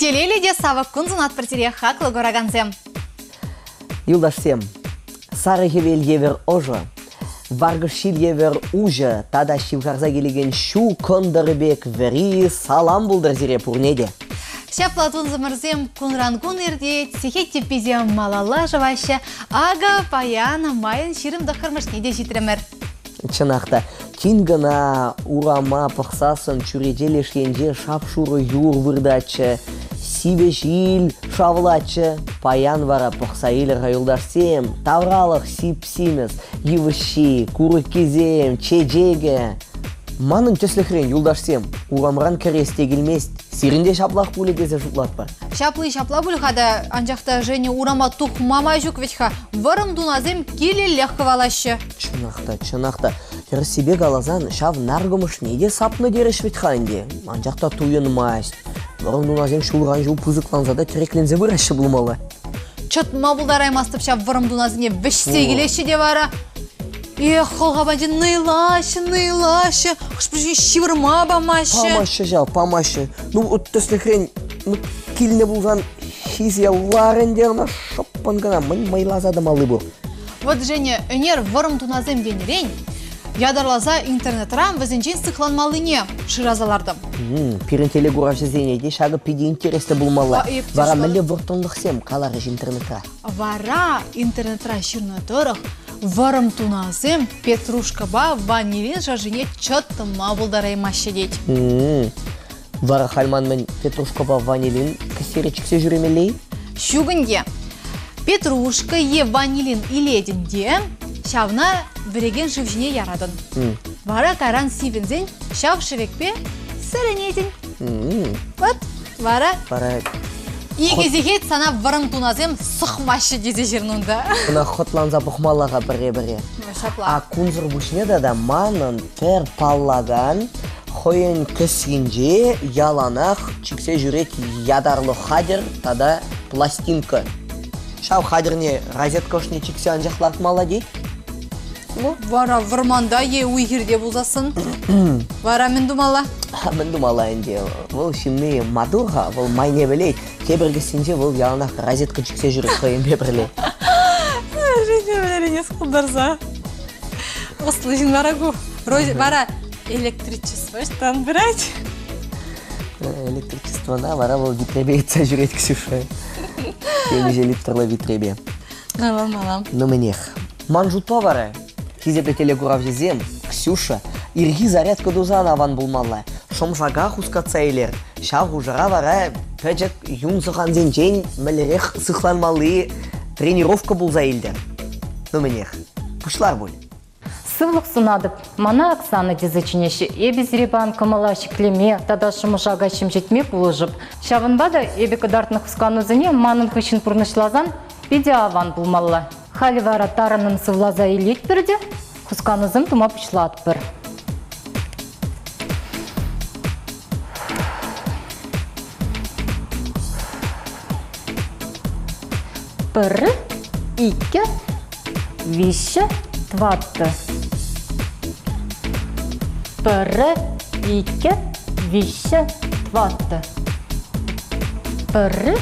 Келелі де савық күнзін атпыртере хақлы көрағансем. Юлдашсем, сары хевел евер ожы, варгышил евер ужы, тада шивгарза келеген шу кондырбек вери салам бұлдыр зире пурнеде. Шаплатун замырзем кунрангун ерде, тихет тепезем малала жавашы, ага паяна майын ширым дақырмыш неде жетіремір. Чынақта, кингана урама пықсасын чүределешкенде шапшуры юр вырдачы, сибешил шавлачы, паян вара пықсаилер юлдашсем, тавралық сипсимес, евыши, курыккезем, чеджеге. Манын төсліхрен юлдашсем, урамран кіресте келмест, сирінде шаплақ бұлі дезе жұплат бар. Шаплы шапла бұлғада, анжақта және урама тұқмама жүк ветха, варым дуназем келі ләққывалашы. Чынақта. Ерсебек алазан шав наргымыш неде сапны дереш ветханде. Анжақта туйын маст. Варым дуназем шулған жыл пузықланзада түреклензе бұрашы бұлмалы. Чытма бұлдар аймастып шап варым дуназіне вішсе келеші де бара. Эх, қолғабанде найлашы, қышпыршын шивырма бамашы. Памашы. Ну, төсліхрен, келіне бұлған хизия ларендерна шоппан гана майлазады малы бұл. Вот, Женя, өнер варым дуназем денерен, ядарлаза интернетрам візінчен сықланмалыне шыразалардым. Пирентелі ғуражызенеде шағы пиде интересті бұлмалы. Вара мәлі вұртынлықсем қалары интернетра. Вара интернетра шырны тұрық, варым туназем петрушкаба ванилин жажыне чыттыма бұлдараймашы дейд. Вара хальман мен петрушкаба ванилин кісеречіксе жүремелей? Шугынде петрушка е ванилин иледінде шавна віреген живжіне ярадын. Вара каран сивензен шав шевекпе сірінедін. Вот, вара. Егезегет сана варым туназем сұқмашы дезе жернунда. Бұна хотланза бұқмалаға бірге-бірге. А күнзір бұшне да манын тер паллаган хойын кісінже яланақ чіксе жүрек ядарлы хадер тада пластинка. Шау хадерне розетка ұшне чіксе анжақларт мала дейд? Вара варманда е уйгерде бұлзасын. Вара мен думала? Мен думала әнде. Бұл шимне мадурға, бұл майне білей. Кебіргісінде бұл яланақ розетка чіксе жүрек қойын бебірлей. Жене білеріне сқылдарса. Ослыжын варагу. Вара электричествоштан бірәч. Электричествона вара бұл витребе етса жүрет ксюша. Кені желіп тұрлы витребе. Малам. Ну менех. Манжутпа вара. Кизепе телегурав жезем, Ксюша, ирги зарядка дузан аван булмалла. Шомжага хускацайлер. Шагу жара вара пәжек юн сыған зенчен мәлерек сықланмалы тренировка булзайлдер. Ну менех. Пушлар бұл. Сывлық сынадып, мана Оксана дезачинеші, ебі зеребан кымалашы клеме, тада шымышага шымжетмек бұлыжып. Шавынбада ебі кыдартны құсканызыне манын хүшін пұрнышлазан беде аван бұлмалла. Халі вара тарының сывлаза елет бірді, құсканызым тұма пұшлат бір. Бірі, икі, виші, тватты. Бірі, икі, виші, тватты. Бірі,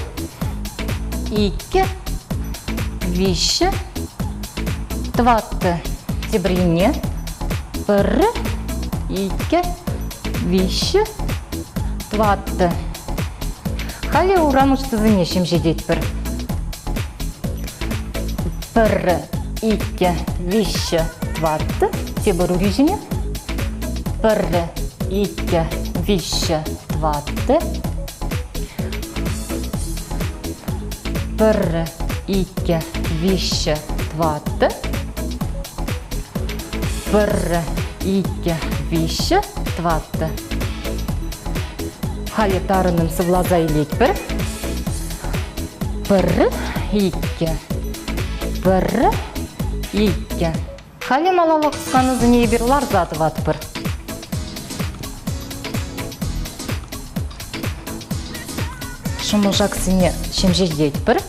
икі, виші, тватты. Тебрине. Бірі, икі, виші, тватты. Халі урамышты зынешім жедет бір. Бірі, икі, виші, тватты. Тебіру режиме. Бірі, икі, виші, тватты. Бірі, икі, виші, тватты. Бірі, икі, виші, тватты. Халі тарының сывлаза елет бір. Бірі, икі. Бірі, икі. Халі малалық қысқанызы нейберлар заты ват бір. Шымылжақ сіне шемжелдет бір.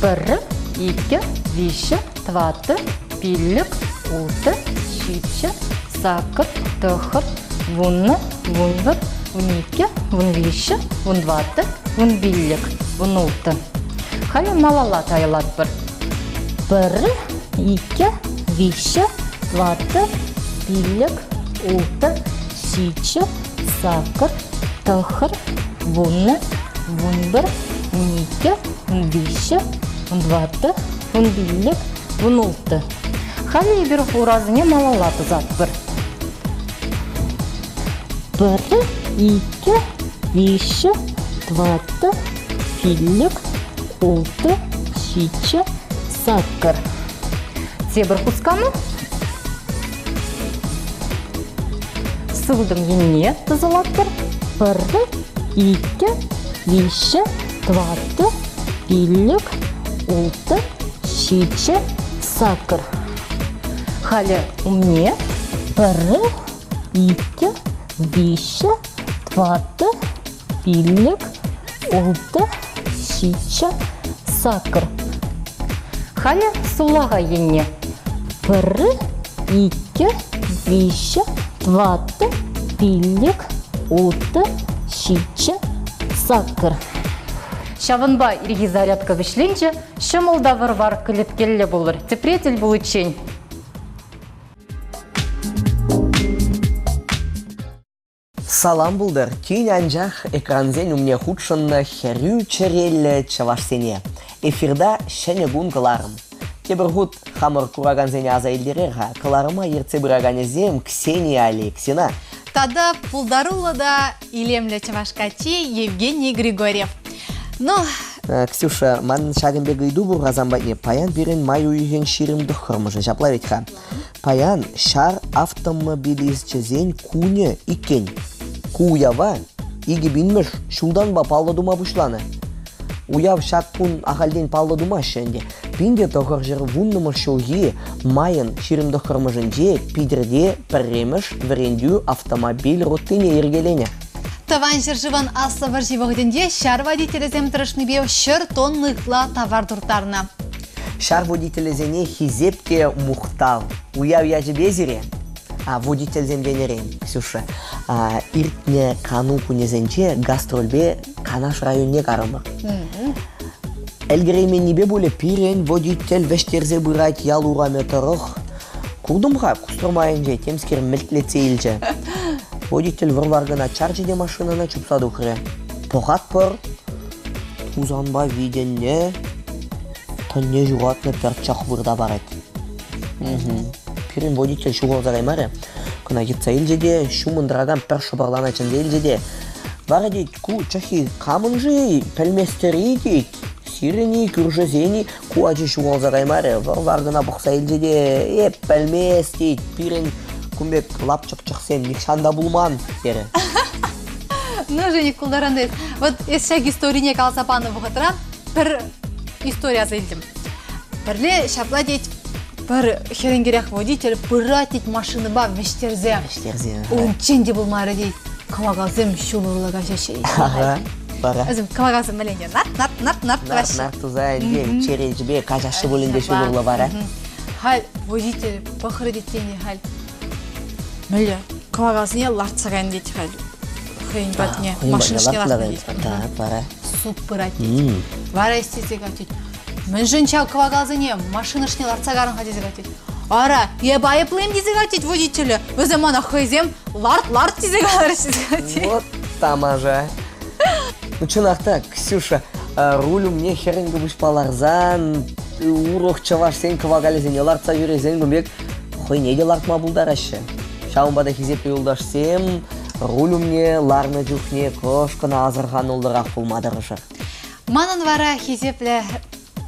Бірі, икі, виші, тваты, пілік, ұлты, шипші, сақып, тұқып, вунны, вунбір, вунике, вунвище, вунваты, вунбиллик, вунулты. Халі малала тайлат бір. Бірі, ике, вище, ваты, биллик, улты, шиче, сакыр, тахыр, вунны, вунбір, вунике, вунвище, вунваты, вунбиллик, вунулты. Халі бір уразыне малалаты зат бір. Бірі, ике, вище, ваты, биллик, улты, шиче, сакыр. Тебір құсканы. Сылдым ене тұзылаттыр. Бірі, ике, вище, ваты, биллик, улты, шиче, сакыр. Халі умне. Бірі, ике, вище, ваты, биллик, улты, шиче, сакыр. Халі сулаға ене. Бірі, ике, вище, ваты, биллик, улты, шиче, сакыр. Шавынба ирги зарядка вишленче, шымылда вар кілеткелі болыр. Тепретел бұл үтчен. Салам булдыр. Кейін анжақ экранзен умне худшынны херю черелі чавашсене. Эфирда шәне гун кыларым. Тебір худ хамыр кураганзене азайлдерерға, кыларыма ерце біраганезем Ксения Алексина. Тада пулдарула да илемлі чавашкачи Евгений Григорьев. Ну, Ксюша, ман шагынбегі иду бұл ғазамбатне паян берін май уйген ширимді қырмыжы жаплаветха. Паян шар автомобилизчезен куне икен. Куява иги бинмеш шулдан ба палла дума бушланы. Уяв шак кун ахалден палла дума шенде. Пинде тоғыр жыр вуннымыр шулги майын ширимді қырмыжынде пидірде пірремеш верендю автомобиль ротыне ергелене. таван жыржыван асы бір живығденде шар водителезем тұрышны беу шыр тоннықла товар дұртарына. Шар водителезене хизепке мухтал. Уяв яжы безере. Водителзен венерен, Ксюша. Иртне кану кунезенче гастрольбе Канаш районне карымы. Әлгіреймен небе боле пирен водитель вештерзе бұрайт ял ураме тұрық. Курдымға кустырмайын же, темскер мілтлетсе елже. Водитель вырваргына чаржеде машинана чупсаду қыре. Поғат пыр, тузанба виденне, тонне жуғатны перчақ бұрда барет. Пирен водитель шуғал зараймары. Кына кетса елжеде, шумындыраган пір шыбырлана чынды елжеде. Бара дейт, ку чахи камын жи, пәлместері дейт. Сирени, күржезени, ку ажы шуғал зараймары. Варгына бұқса елжеде, пәлмес дейт. Пирен кумбек лапчық сен, мекшанда булман, дері. Ну, Женик кулдарандайыз. Вот, ешек историне калсапаны бұғытыра, бір история зайдым. Бірле шапла дейт, бір херенгерек водитель пыратить машины ба вештерзе. Вештерзе. Унченде булмары дейт. Кавагазым шулырлыға жашай. Ага, бара. Өзім кавагазым мәленде. Нарт ваще. Нарт тузайын, черенжібе кажашы бөлінде шулырлы бара. Хал, водитель пахыры дейтенде хал. Мөлі, кавагазыне лартсаган дейт хал. Хейн батне, машинышне лартсаган дейт. Так, бара. Суп пыратить. Вара істесек атет. Мен жынчау кавагазыне машинышне лартсагарын хадезек атет. Ара, байыплым дезек атет водителі. Өзі мана хайзем ларт дезек алар дезек атет. Вот тамажа. Ну чынақта, Ксюша, рулю мне херінгі бұшпаларзан, урок чаваш сен кавагалезене лартса жүрезен гүмбек, хой неде лартма бұлдарашы. Шаумбада хизепе юлдашсем, рулю мне ларны жүхне кошкына азырған ұлдырақ бұлмадырышы. Манын вара хизепле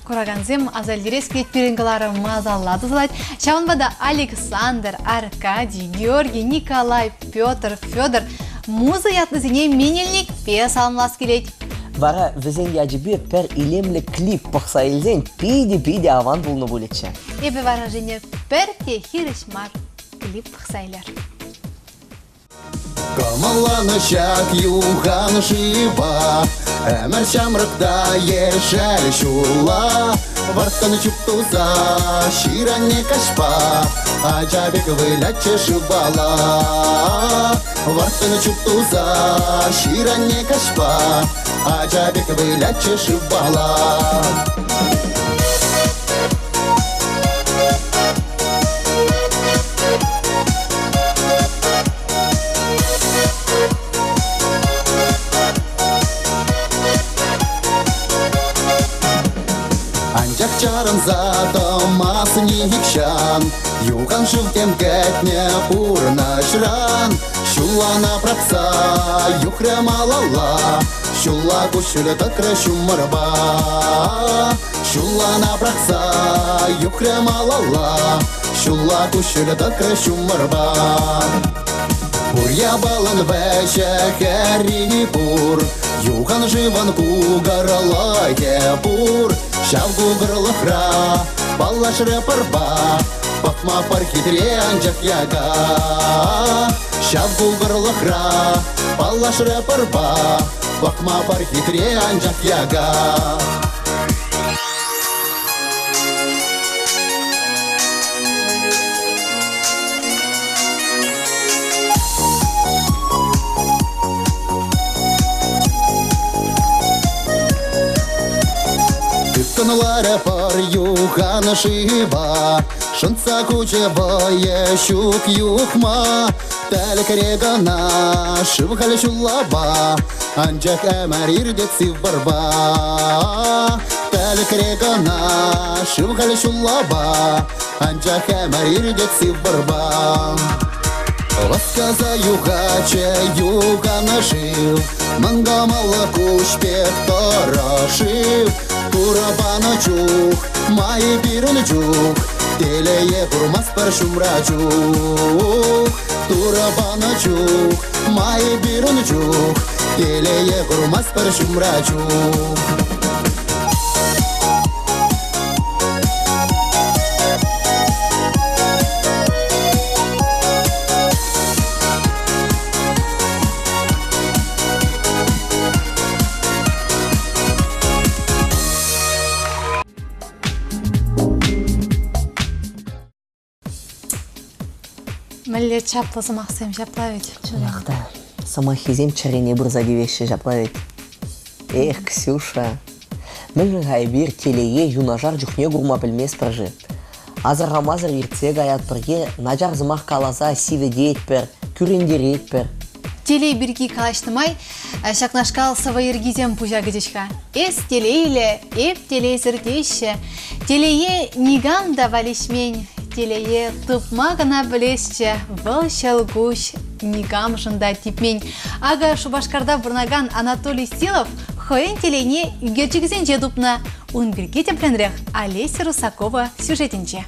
Кураганзем азалдерес кетперенгілары мазаллады зылайд. Шаунбада Александр, Аркадий, Георгий, Николай, Петр, Федор музы ятнызыне менелік пес алмас келейд. Вара візен яжыбе пер илемлі клип пықса елзен пиди аван бұлны бөлетші. Эбі вара жене перте хирышмар клип пықсайлар. Камаланы шак юған шиба, әмір шамрықта ешәл шула, вартан чуптуза, ширанне кашпа, ажабек выляче шубала. Вартан чуптуза, ширанне кашпа, ажабек выляче шубала. Чарам задомас нихикшан, юган шывтем кетне пурна шран. Шулана прапса, юхря малала, шула кушуля такра шумарба. Шулана прапса, юхря малала, шула кушуля такра шумарба. Пурья балан вэше хэри пур, юган живан кугарала пур. Шавгу гырлыхра, балашры парба, пахма пархитре анжак яга. Шавгу гырлыхра, балашры парба, пахма пархитре анжак яга. Кыналара пар юхана шиба, шанца кучевая щук юхма. Тәлік регана шывхалі шулаба, анжак әмәрір детсив барба. Тәлік регана шывхалі шулаба, анжак әмәрір детсив барба. Ласказа югаче югана шив, мангамала кушпек торашив. Турабана чух, май пирун чух, телее курмас пар шумра чух. Турабана чух, май пирун чух, телее курмас пар шумра чух. Мәлле чаплызым ақсем жаплавет. Ах да, сама хизем чарене бұрзаги веші жаплавет. Эх, Ксюша, мәлі ғайбер телее юнажар жүхне ғұрма білмес піржі. Азыр-ғамазыр ерте ғаят бірге нажар зымақ қалаза сиве дейт бір, күрендерет бір. Телей бірге қалаштымай, шақнашқал сава ергизем пужа гідешка. Эс телейлі, еп телей зірдеші, телее нигам да валишмень. Телее тупма гана білесче, бұл шалгуш нигам жында типмень. Ага Шубашкарда бұрнаган Анатолий Силов хойын телейне үгерчігізен жедупна. Он бірге темпленрек Олеся Русакова сюжетінче.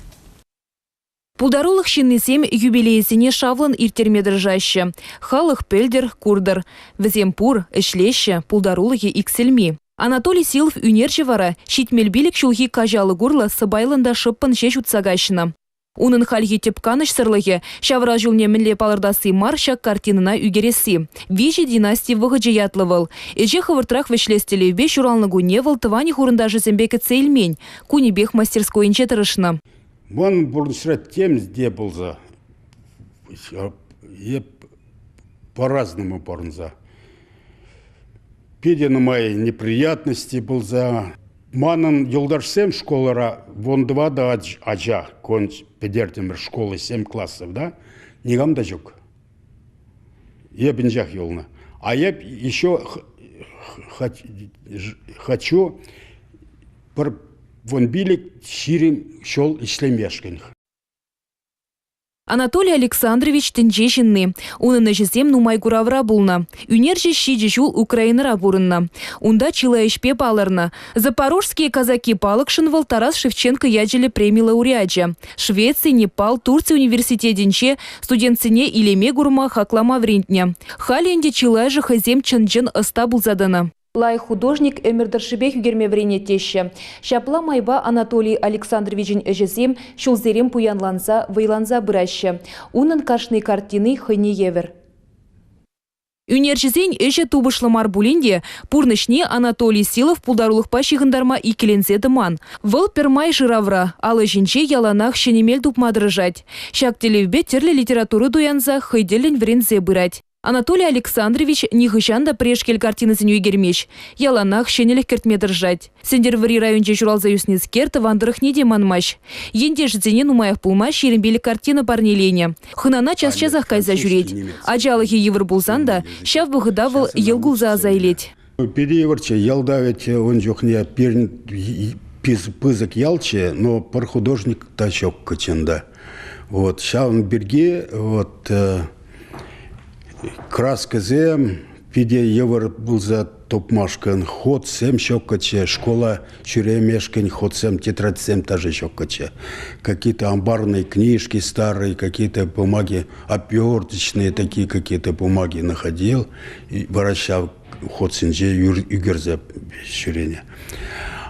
Пулдарулық шиннесем юбилейсіне шавлын иртермедіржаще. Халық пельдер курдыр. Візем пур, ішлеші, пулдарулығы икселми. Анатолий Силов үнерче вара, шитмелбилік шулхи кажалы гурла сыбайлында шыппын шеш утсагашына. Унын хальги тепканыш сырлығы, шавра жылне мінле палырдасы марша картинына үгересі. Вижи династии вғыджы ятлывыл. Эже хывыртрақ вешлестелі бе шуралнығу невыл тывани хурында жызембекі цейлмень, кунебех мастерской инче тұрышына. Вон бұрыншырат тем де болза, по-разному бұрынза. Педені май неприятности болза. Манын йолдаршсем школара вон 2 да ажа, конч педертемір школы 7 классов, да? Нигам да жүк. Ебін жақ йолна. А я еще хочу бір вон билік ширим шол ишлемешкен. Анатолий Александрович тінжешінні. Унын жезем нумай куравра булна. Үнерже шиджи жул Украинара бурынна. Унда чила ешпе палырна. Запорожские казаки палыкшынвал Тарас Шевченко яджелі премии лауреаджа. Швеция, Непал, Турция университетінче студентсіне илеме гурма хаклама врентня. Халенде чила же хазем чынжын ыста булзадана. Лай художник эмирдершибех югерме врене тещі. Шапла майба Анатолий Александровичin эжесем шулзерем пуянланса, вайланса бұращы. Унын кашны картины хыне евер. Үнерчізен эше тубышлымар булинде пурнышне Анатолий Силов пулдарулық пашығындарма икеленсе дыман. Выл пермай жыравра, алы жинче яланах шенемел дупмадырыжать. Шак телевбе терлі литературы дуянза хайделін врензе бырать. Анатолий Александрович нихышанда прешкел картинызын үйгермеш. Яланах шенелік кертмедыржать. Сендер вари районче журалза юснес керті вандырых неде манмаш. Енде ждзене нумаях пулма шерімбелі картина парнелене. Хынана час-часах кайза жүреть. Аджалығы евір булзанда, шав бұғыдавыл елгулза азайлеть. Переворче ялдавить он жохне пызык ялче, но пар художник тачок качында. Вот, шавн берге, вот, краска зем, пиде евр был за топмашкан, ход сем щекоче, школа чуремешкань, ход сем, тетрадь сем тоже щекоче. Какие-то амбарные книжки старые, какие-то бумаги оперточные, такие какие-то бумаги находил и вращал ход сенже югерзе щурене.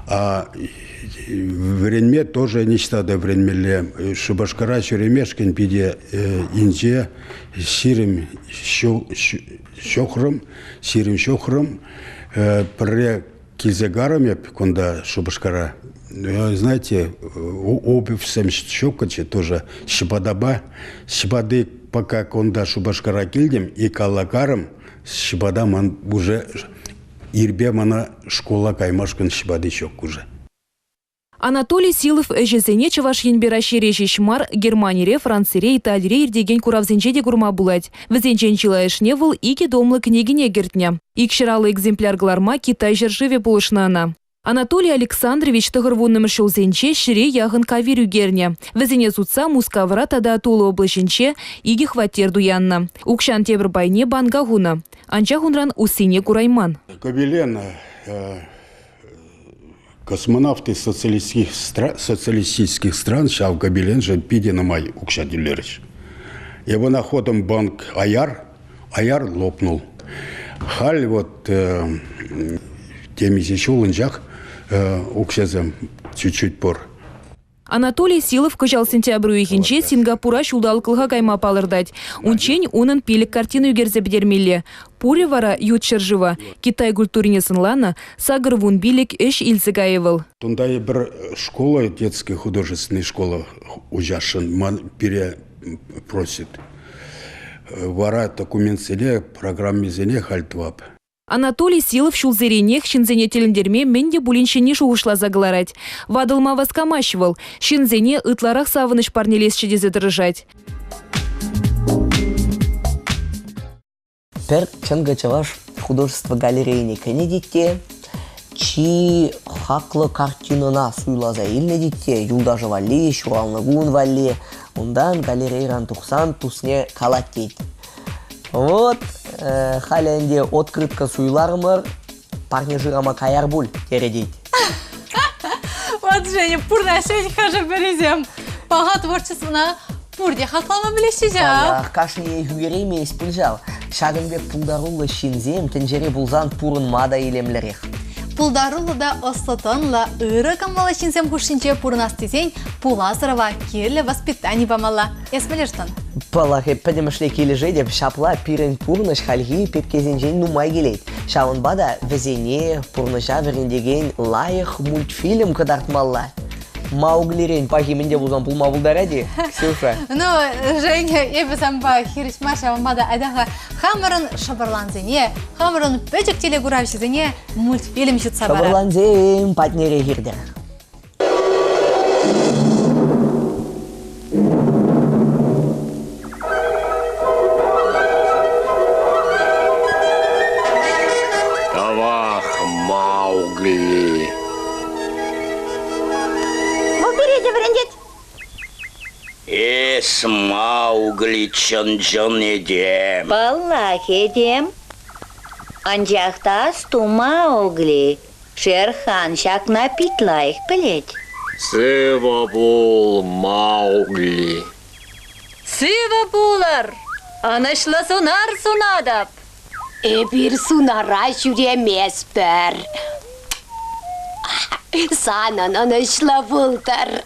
А време тоже нечто до времени. Шубашкара чуремешкань пиде инже сирим щохром, пре кизегарами, когда шубашкара, знаете, обувь сам щекоче тоже щебадаба, щебады пока когда шубашкара кильдем и калагаром, щебада ман уже ирбе мана школа каймашкан щебады щек уже. Анатолий Силов эжезене чаваш енбера шереші шмар Германире, Францире, Италире ирдеген куравзенчеде курма булать. Візенчен чилаешне выл ике домлы княгине гертня. Икширалы экземпляр гларма Китай жыржыве булышнана. Анатолий Александрович тығырвунным шылзенче шире яғын каверю герне. Візене сутса мускавра тада тулы облышынче иге хватер дуянна. Укшан тебір байне банга гуна. Анча гунран усине курайман. Кабелен космонавты социалистических стран шав кабелен же пиде на май укшадилерыш. Его находом банк Аяр лопнул. Халь вот теми зещулынжах укшазам чуть-чуть пор. Анатолий Силов кыжал сентябрю ехинче Сингапура шулдалқылға кайма палырдать. Унчень унын пилік картину герзе бедермелі. Пуре вара ют шыржыва. Китай культурине сынлана сагыр вун билік эш илзігаевыл. Тундай бір школа, детская художественная школа ужашын ман перепросит. Вара документ селе, программе зене хальтвап. Анатолий Силов шулзеренех шинзене телендерме менде булиншени шуғышла загларать. Вадылма васкамашывал. Шинзене ытларах савыныш парнелес чедезе дырыжать. Пер чынга чаваш художество галерейне кене дитте, чи хаклы картинына суйлаза илне дитте, юлдажы валли, шуралныгун валли, ондан галерейран тухсан тусне калат дейт. Вот, халенде открытка суйлармыр, парне жирама каярбуль тередейт. Вот, Женя, пурна шесть хажа березем. Пага творчествына пурде хаклама білешчежа. Кашне югереме испылжал. Шагынбек пулдарулы шинзем, тенжере булзан пурын мада илемлерех. Пулдарулы да ослотонла ыры камала шинзем кушинче пурнастизень пулазырова керлі воспитание бамала. Эсмелештон? Палахе пәдемішле кележе деп шапла пирен пурныш халги петкезенжен нумай келейд. Шауын бада візене пурныша верендеген лайық мультфильм кыдартмалла. Мауглирен пахимінде бұлзан пулма бұлдаради, Ксюша. Ну, Женя, ебі самба хиришмаша вамада айдаға хамырын шабарланзене, хамырын пөчік телегуравшызене мультфильм шутса бара. Шабарланзем патнере хирдер. Тавах Маугли. Эс Маугли чон-чон едем. Баллах едем. Анжақта сту Маугли. Шерхан шак напитлайық білет. Сыва бол Маугли. Сыва булар. Анышла сунар сунадап. Bir sunara жүремес бір. Санын анышла бұлдар.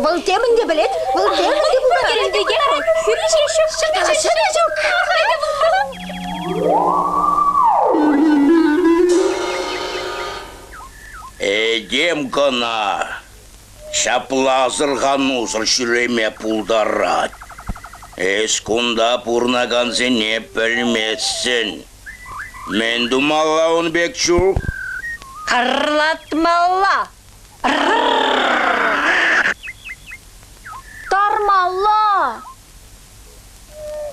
Бұл темінде білет, бұл темінде Эдем гына. Шаплазырған ұзыр жүреме пулдарат. Ескунда пурнаган зене білмесін. Мен думалауын бекчу. Қырлатмалла. Тармалла.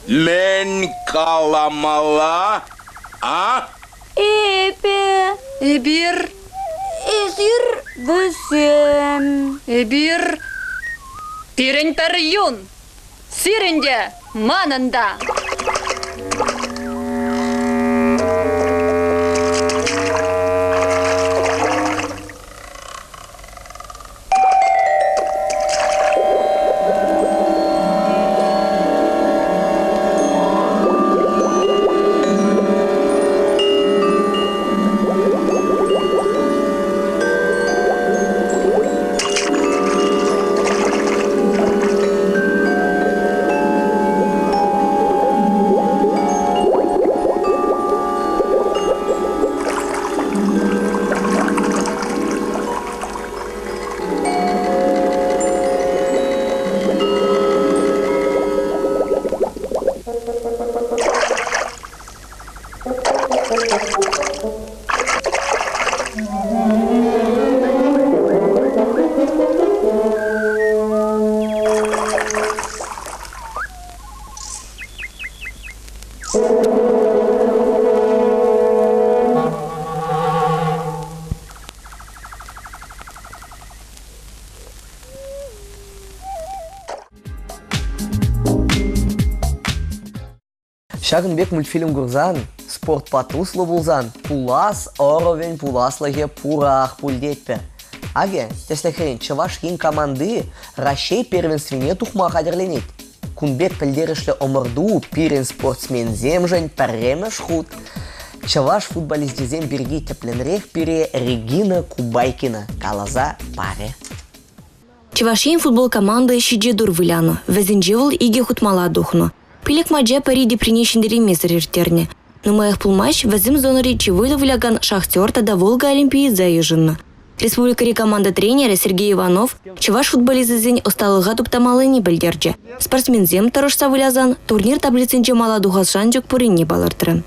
Мен каламала. А? Эпе. Эбир. Эзір бізім. Эбир. Пирен перюн. Сиренде. Манында. Шагынбек мультфильм гурзан, спорт патуслы булзан, пулас, оровень пуласлыге пурах пульдетпе. Аге, теслехрен, чывашкин команды Россия первенствине тухма хадерленет. Кунбек пілдерішлі омырду пирен спортсмен земжен пәрремеш худ. Чываш футболистезен бірге тепленрех пире Регина Кубайкина, калаза паре. Чывашин футбол команды шиже дурвыляну, везенжевыл иге хутмала духну. Пилек маджа париде принешіндері месарертерне. Но моих пулмач везім зонари чевойлы выляган шахтер тада Волга Олимпии заезженно. Республикари команда тренера Сергей Иванов чываш футболизызен осталыға туптамалы не білдерже. Спортсмензем тарышса вылязан турнир таблицинче мала духасшан жүк пуринне балыртырын.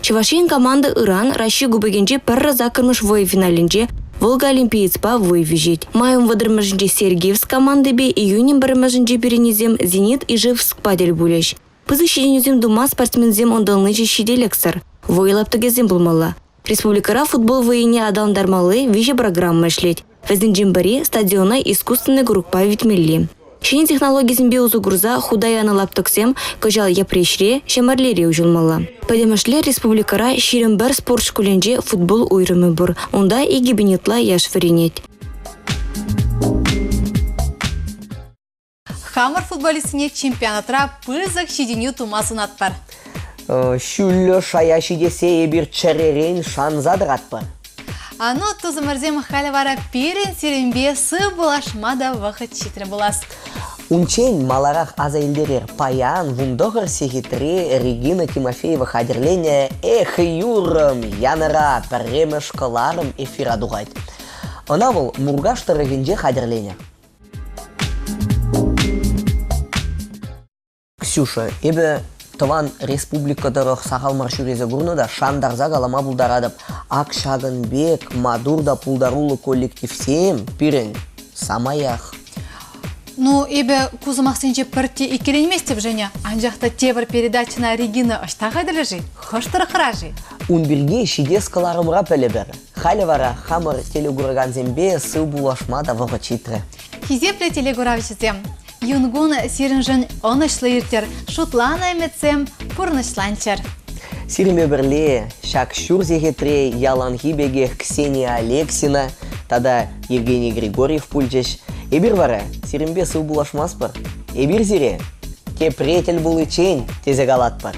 Чывашин команда Иран Россия губегенже пәрра закырмыш вой финалинже Волга Олимпиецпа вой вижет. Майым вадырмажынже Сергеевс команды бе июнем бірмажынже перенезем Зенит и Живск падел булеш. Пызы шеденюзем дума спортсмензем ондалныче шиделексар. Войлаптыгезем булмалла. Республикара футбол воине адамдармалы виже программа шлеть. Везденжем баре стадиона искусственный группа витмелли. Шини технологизм беузу груза худаяны лаптоксем кожал япрешре шемарлере ужылмалла. Падемашлер республикара ширембер спорт школенже футбол уйрымы бур. Онда и гибенетла яш варенет. Хамар футболистіне чемпионатра пызық шеденю тумасын атпар. Шүлі шаяши десе ебір чәререн шанзадыратпар. Ано тузымырзем халі вара перен серенбе сы булашмада вақыт читрі булас. Унчен маларах азайлдерер паян вундоғыр сегітре Регина Тимофеева хадерлене юрым яныра пәрремі шкаларым эфира дуғайд. Она бұл мургаштыры генже хадерлене. Ксюша, ебе Тован республикадырық сағал маршурезе гурнуда шандарза галама булдарадып. Ак Шагынбек, Мадурда пулдарулы коллективсем пирен самаях. Ну, ебе кузымақсенже пірте икеленместеп жене, анжақта тебір передачына Регина ұштаға ділежі, хоштыры қыражы. Унберге шидескаларымра пәлебір. Халі вара хамыр телегураган зембе сы булашмада вғы читрі. Хизепле телегуравчызем. Юнгун сирінжін онышлы ертер, шутлана әметсем пұрнышланчар. Сириме бірле, шак шурзегетре яланхи бегех Ксения Алексина, тада Евгений Григорьев пульчеш. Эбір вара, сиримбе сы булашмас бар. Эбір зире, ке претел булы чейн тезе галат бар.